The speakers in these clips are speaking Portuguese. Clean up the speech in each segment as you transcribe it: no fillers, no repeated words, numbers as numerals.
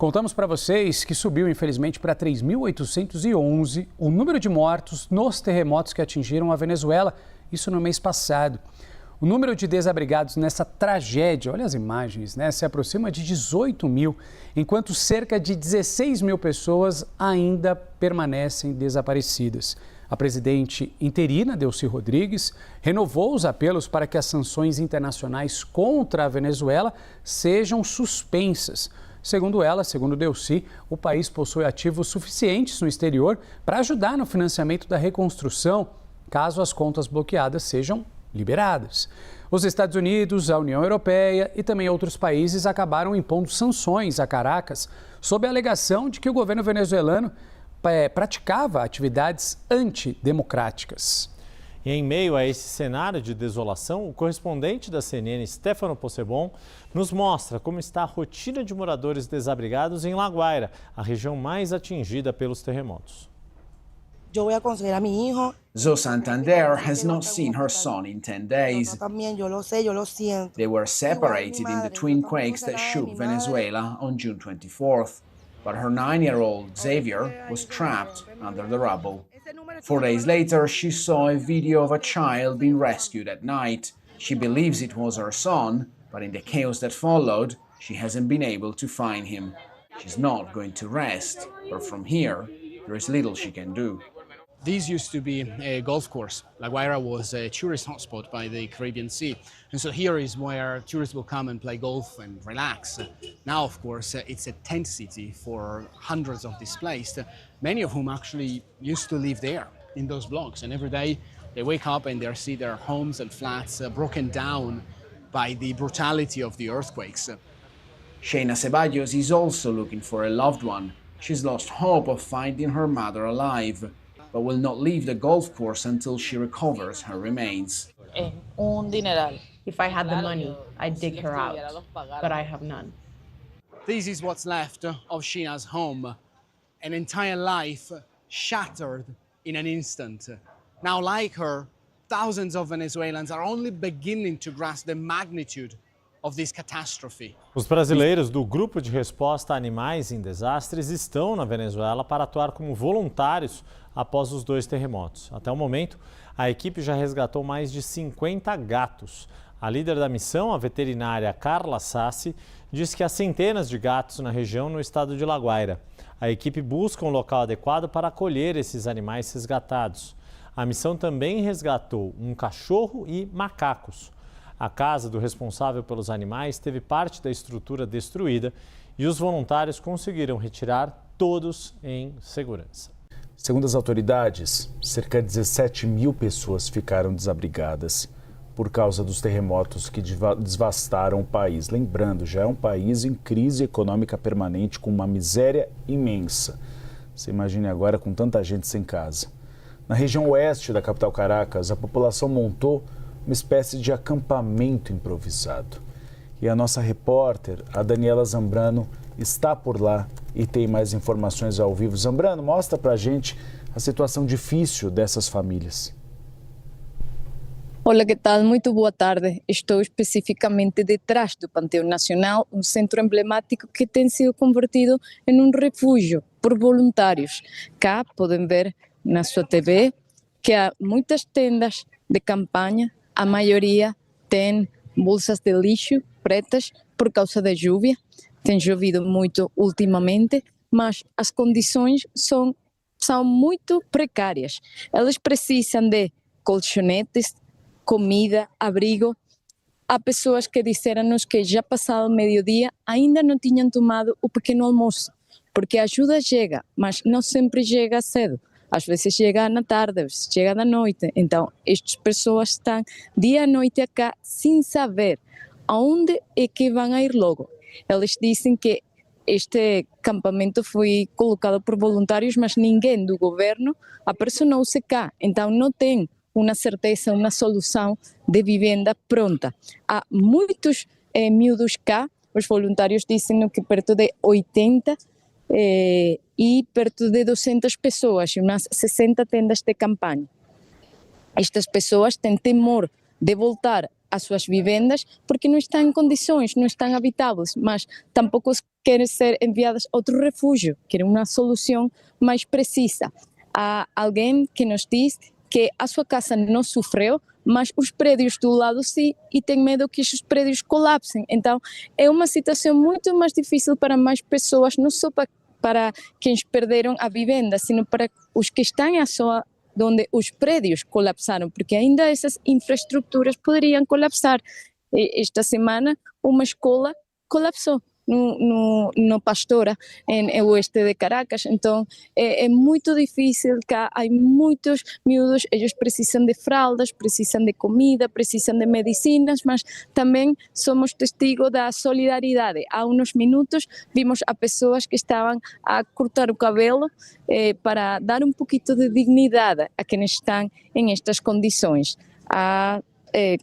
Contamos para vocês que subiu, infelizmente, para 3.811 o número de mortos nos terremotos que atingiram a Venezuela, isso no mês passado. O número de desabrigados nessa tragédia, olha as imagens, né, se aproxima de 18 mil, enquanto cerca de 16 mil pessoas ainda permanecem desaparecidas. A presidente interina, Delcy Rodrigues, renovou os apelos para que as sanções internacionais contra a Venezuela sejam suspensas. Segundo ela, segundo Delcy, o país possui ativos suficientes no exterior para ajudar no financiamento da reconstrução, caso as contas bloqueadas sejam liberadas. Os Estados Unidos, a União Europeia e também outros países acabaram impondo sanções a Caracas sob a alegação de que o governo venezuelano praticava atividades antidemocráticas. E em meio a esse cenário de desolação, o correspondente da CNN, Stefano Possebon, nos mostra como está a rotina de moradores desabrigados em La Guaira, a região mais atingida pelos terremotos. Zoe Santander has not seen her son in 10 days. They were separated in the twin quakes that shook Venezuela on June 24th. But her 9-year-old Xavier was trapped under the rubble. 4 days later, she saw a video of a child being rescued at night. She believes it was her son, but in the chaos that followed, she hasn't been able to find him. She's not going to rest, but from here, there is little she can do. This used to be a golf course. La Guaira was a tourist hotspot by the Caribbean Sea. And so here is where tourists will come and play golf and relax. Now, of course, it's a tent city for hundreds of displaced, many of whom actually used to live there in those blocks. And every day they wake up and they see their homes and flats broken down by the brutality of the earthquakes. Shayna Ceballos is also looking for a loved one. She's lost hope of finding her mother alive, but will not leave the golf course until she recovers her remains. If I had the money, I'd dig her out, but I have none. This is what's left of Shayna's home, an entire life shattered in an instant. Now, like her, thousands of Venezuelans are only beginning to grasp the magnitude of this catastrophe. Os brasileiros do Grupo de Resposta a Animais em Desastres estão na Venezuela para atuar como voluntários após os 2 terremotos. Até o momento, a equipe já resgatou mais de 50 gatos. A líder da missão, a veterinária Carla Sassi, diz que há centenas de gatos na região no estado de La Guaira. A equipe busca um local adequado para acolher esses animais resgatados. A missão também resgatou um cachorro e macacos. A casa do responsável pelos animais teve parte da estrutura destruída e os voluntários conseguiram retirar todos em segurança. Segundo as autoridades, cerca de 17 mil pessoas ficaram desabrigadas por causa dos terremotos que devastaram o país. Lembrando, já é um país em crise econômica permanente, com uma miséria imensa. Você imagine agora com tanta gente sem casa. Na região oeste da capital Caracas, a população montou uma espécie de acampamento improvisado. E a nossa repórter, a Daniela Zambrano, está por lá e tem mais informações ao vivo. Zambrano, mostra pra gente a situação difícil dessas famílias. Olá, que tal? Muito boa tarde. Estou especificamente detrás do Panteão Nacional, um centro emblemático que tem sido convertido em um refúgio por voluntários. Cá podem ver na sua TV que há muitas tendas de campanha, a maioria tem bolsas de lixo pretas por causa da lluvia. Tem chovido muito ultimamente, mas as condições são muito precárias. Elas precisam de colchonetes, comida, abrigo. Há pessoas que disseram-nos que já passado o meio-dia ainda não tinham tomado o pequeno almoço, porque a ajuda chega, mas não sempre chega cedo. Às vezes chega na tarde, às vezes chega da noite. Então, estas pessoas estão dia e noite cá sem saber aonde é que vão ir logo. Eles dizem que este acampamento foi colocado por voluntários, mas ninguém do governo apersonou-se cá. Então, não tem uma certeza, uma solução de vivenda pronta. Há muitos miúdos cá. Os voluntários dizem que perto de 80 e perto de 200 pessoas, umas 60 tendas de campanha. Estas pessoas têm temor de voltar às suas vivendas porque não estão em condições, não estão habitáveis, mas tampouco querem ser enviadas a outro refúgio, querem uma solução mais precisa. Há alguém que nos diz que a sua casa não sofreu, mas os prédios do lado sim, e tem medo que esses prédios colapsem. Então, é uma situação muito mais difícil para mais pessoas, não só para quem perderam a vivenda, sino para os que estão em zona onde os prédios colapsaram, porque ainda essas infraestruturas poderiam colapsar. Esta semana, uma escola colapsou no Pastora, em oeste de Caracas. Então é muito difícil, que há muitos miúdos, eles precisam de fraldas, precisam de comida, precisam de medicinas, mas também somos testigos da solidariedade. Há uns minutos vimos a pessoas que estavam a cortar o cabelo para dar um pouquinho de dignidade a quem estão em estas condições.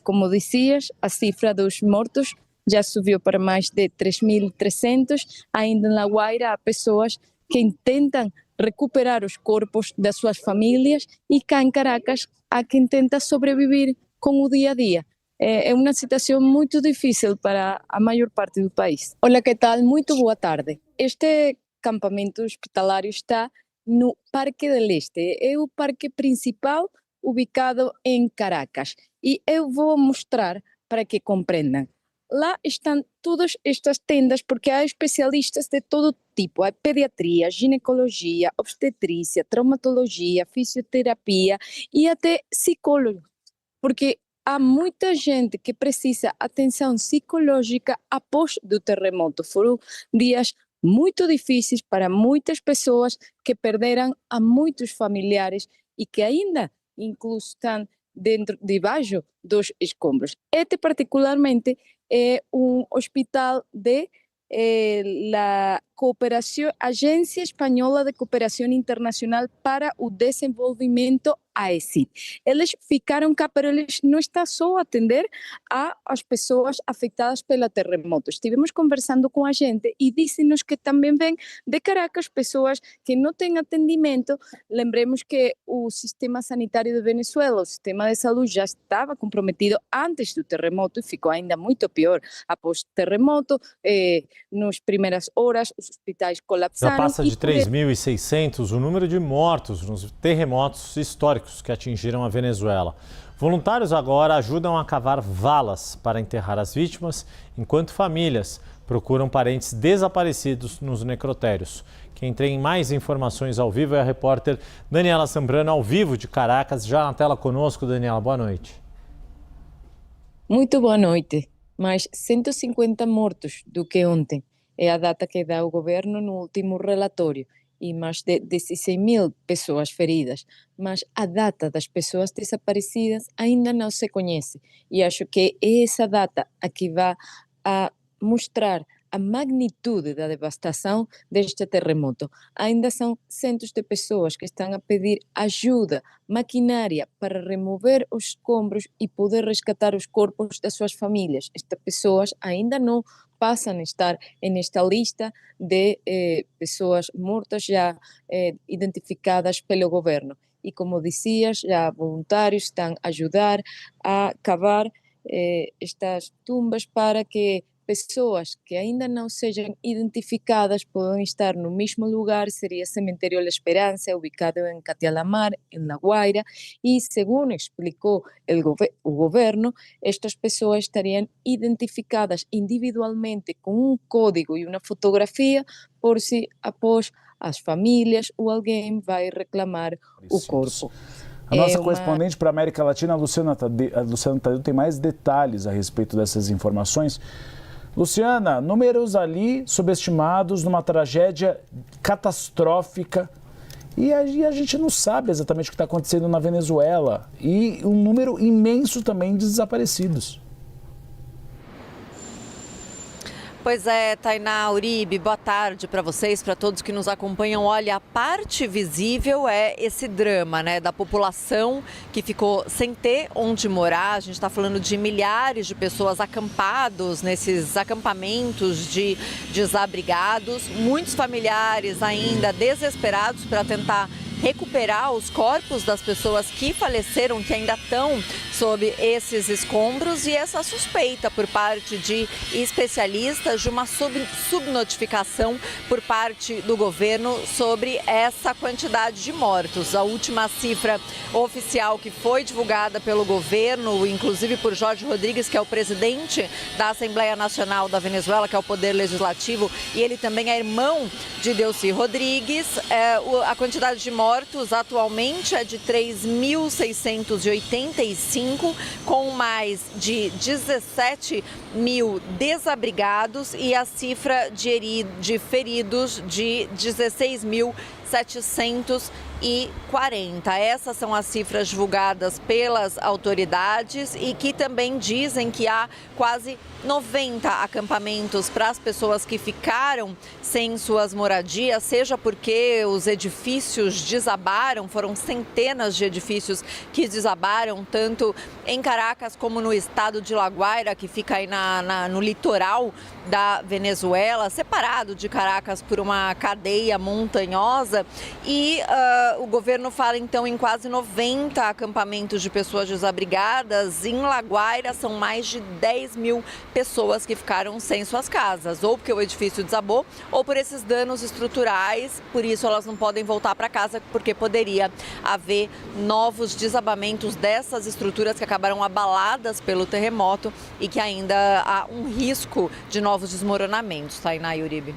Como dizias, a cifra dos mortos já subiu para mais de 3.300. Ainda na Guaira há pessoas que tentam recuperar os corpos das suas famílias, e cá em Caracas há quem tenta sobreviver com o dia a dia. É uma situação muito difícil para a maior parte do país. Olá, que tal? Muito boa tarde. Este campamento hospitalário está no Parque del Este. É o parque principal ubicado em Caracas. E eu vou mostrar para que compreendam. Lá estão todas estas tendas porque há especialistas de todo tipo. Há pediatria, ginecologia, obstetrícia, traumatologia, fisioterapia e até psicólogo. Porque há muita gente que precisa atenção psicológica após o terremoto. Foram dias muito difíceis para muitas pessoas que perderam a muitos familiares e que ainda incluso estão debaixo dos escombros. Este particularmente é um hospital de la Cooperación, Agência Espanhola de Cooperação Internacional para o Desenvolvimento, AECID. Eles ficaram cá, mas eles não estão só a atender às pessoas afetadas pelo terremoto. Estivemos conversando com a gente e dizem-nos que também vêm de Caracas pessoas que não têm atendimento. Lembremos que o sistema sanitário de Venezuela, o sistema de saúde, já estava comprometido antes do terremoto e ficou ainda muito pior após o terremoto. Nas primeiras horas, os hospitais colapsaram. Já passa de 3.600 o número de mortos nos terremotos históricos que atingiram a Venezuela. Voluntários agora ajudam a cavar valas para enterrar as vítimas, enquanto famílias procuram parentes desaparecidos nos necrotérios. Quem tem mais informações ao vivo é a repórter Daniela Zambrano, ao vivo de Caracas. Já na tela conosco, Daniela, boa noite. Muito boa noite. Mais 150 mortos do que ontem. É a data que dá o governo no último relatório. E mais de 16.000 pessoas feridas. Mas a data das pessoas desaparecidas ainda não se conhece. E acho que é essa data a que vai a mostrar a magnitude da devastação deste terremoto. Ainda são centos de pessoas que estão a pedir ajuda, maquinária para remover os escombros e poder resgatar os corpos das suas famílias. Estas pessoas ainda não passam a estar nesta lista de pessoas mortas já identificadas pelo governo. E como dizias, já voluntários estão a ajudar a cavar estas tumbas para que pessoas que ainda não sejam identificadas possam estar no mesmo lugar. Seria o Cemitério La Esperança, ubicado em Catialamar, em La Guaira, e segundo explicou o governo, estas pessoas estariam identificadas individualmente com um código e uma fotografia, por se após as famílias ou alguém vai reclamar o corpo. A nossa correspondente para a América Latina, a Luciana Tadeu, tem mais detalhes a respeito dessas informações. Luciana, números ali subestimados numa tragédia catastrófica e a gente não sabe exatamente o que está acontecendo na Venezuela e um número imenso também de desaparecidos. Pois é, Tainá, Uribe, boa tarde para vocês, para todos que nos acompanham. Olha, a parte visível é esse drama, né, da população que ficou sem ter onde morar. A gente está falando de milhares de pessoas acampados nesses acampamentos de desabrigados, muitos familiares ainda desesperados para tentar recuperar os corpos das pessoas que faleceram, que ainda estão sob esses escombros, e essa suspeita por parte de especialistas de uma subnotificação por parte do governo sobre essa quantidade de mortos. A última cifra oficial que foi divulgada pelo governo, inclusive por Jorge Rodrigues, que é o presidente da Assembleia Nacional da Venezuela, que é o poder legislativo, e ele também é irmão de Delcy Rodrigues. A quantidade de mortos atualmente é de 3.685, com mais de 17 mil desabrigados e a cifra de feridos de 16.740. Essas são as cifras divulgadas pelas autoridades e que também dizem que há quase 90 acampamentos para as pessoas que ficaram sem suas moradias, seja porque os edifícios desabaram, foram centenas de edifícios que desabaram, tanto em Caracas como no estado de La Guaira, que fica aí no litoral da Venezuela, separado de Caracas por uma cadeia montanhosa. E o governo fala então em quase 90 acampamentos de pessoas desabrigadas. Em La Guaira são mais de 10 mil pessoas que ficaram sem suas casas, ou porque o edifício desabou, ou por esses danos estruturais. Por isso elas não podem voltar para casa, porque poderia haver novos desabamentos dessas estruturas que acabaram abaladas pelo terremoto e que ainda há um risco de novos desmoronamentos. Tainá e Uribe.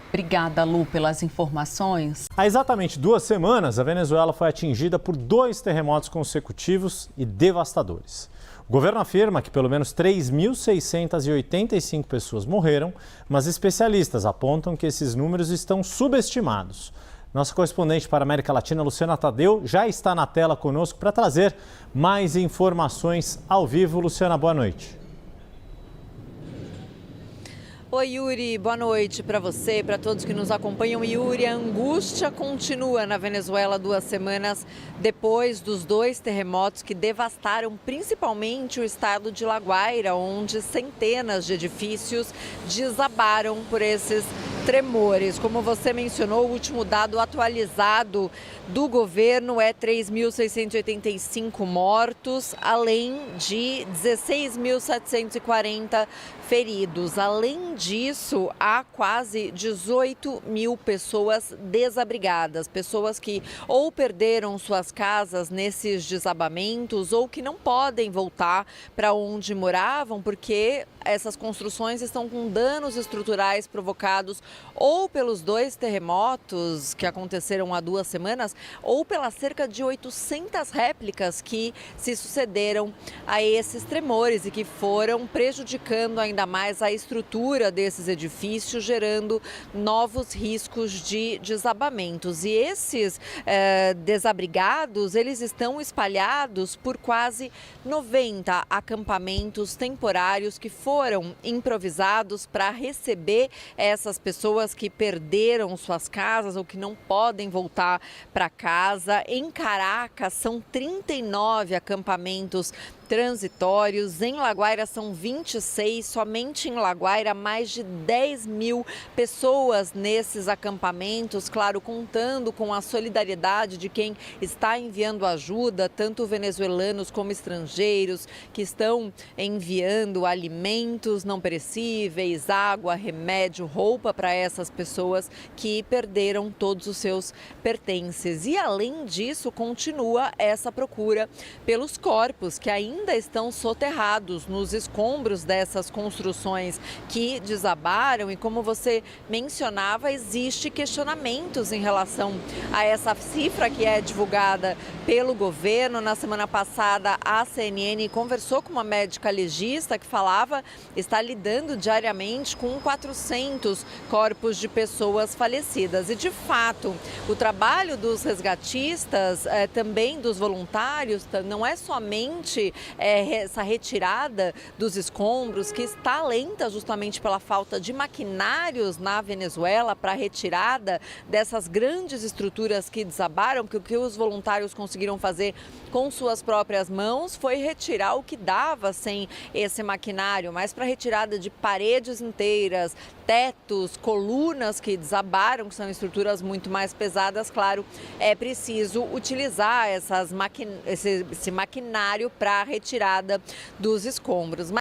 Obrigada, Lu, pelas informações. Há exatamente 2 semanas, a Venezuela foi atingida por 2 terremotos consecutivos e devastadores. O governo afirma que pelo menos 3.685 pessoas morreram, mas especialistas apontam que esses números estão subestimados. Nossa correspondente para a América Latina, Luciana Tadeu, já está na tela conosco para trazer mais informações ao vivo. Luciana, boa noite. Oi, Yuri, boa noite para você, para todos que nos acompanham. Yuri, a angústia continua na Venezuela 2 semanas depois dos 2 terremotos que devastaram principalmente o estado de La Guaira, onde centenas de edifícios desabaram por esses tremores. Como você mencionou, o último dado atualizado do governo é 3.685 mortos, além de 16.740 feridos. Além disso, há quase 18 mil pessoas desabrigadas, pessoas que ou perderam suas casas nesses desabamentos ou que não podem voltar para onde moravam, porque essas construções estão com danos estruturais provocados ou pelos 2 terremotos que aconteceram há 2 semanas, ou pelas cerca de 800 réplicas que se sucederam a esses tremores e que foram prejudicando ainda mais a estrutura desses edifícios, gerando novos riscos de desabamentos. E esses desabrigados, eles estão espalhados por quase 90 acampamentos temporários que foram improvisados para receber essas pessoas que perderam suas casas ou que não podem voltar para casa. Em Caracas, são 39 acampamentos transitórios. Em La Guaira são 26, somente em La Guaira mais de 10 mil pessoas nesses acampamentos, claro, contando com a solidariedade de quem está enviando ajuda, tanto venezuelanos como estrangeiros, que estão enviando alimentos não perecíveis, água, remédio, roupa para essas pessoas que perderam todos os seus pertences. E além disso, continua essa procura pelos corpos que ainda estão soterrados nos escombros dessas construções que desabaram. E como você mencionava, existe questionamentos em relação a essa cifra que é divulgada pelo governo. Na semana passada, a CNN conversou com uma médica legista que falava estar lidando diariamente com 400 corpos de pessoas falecidas. E, de fato, o trabalho dos resgatistas, também dos voluntários, não é somente essa retirada dos escombros, que está lenta justamente pela falta de maquinários na Venezuela para a retirada dessas grandes estruturas que desabaram, porque o que os voluntários conseguiram fazer com suas próprias mãos foi retirar o que dava sem esse maquinário, mas para retirada de paredes inteiras, tetos, colunas que desabaram, que são estruturas muito mais pesadas, claro, é preciso utilizar esse maquinário para a retirada dos escombros.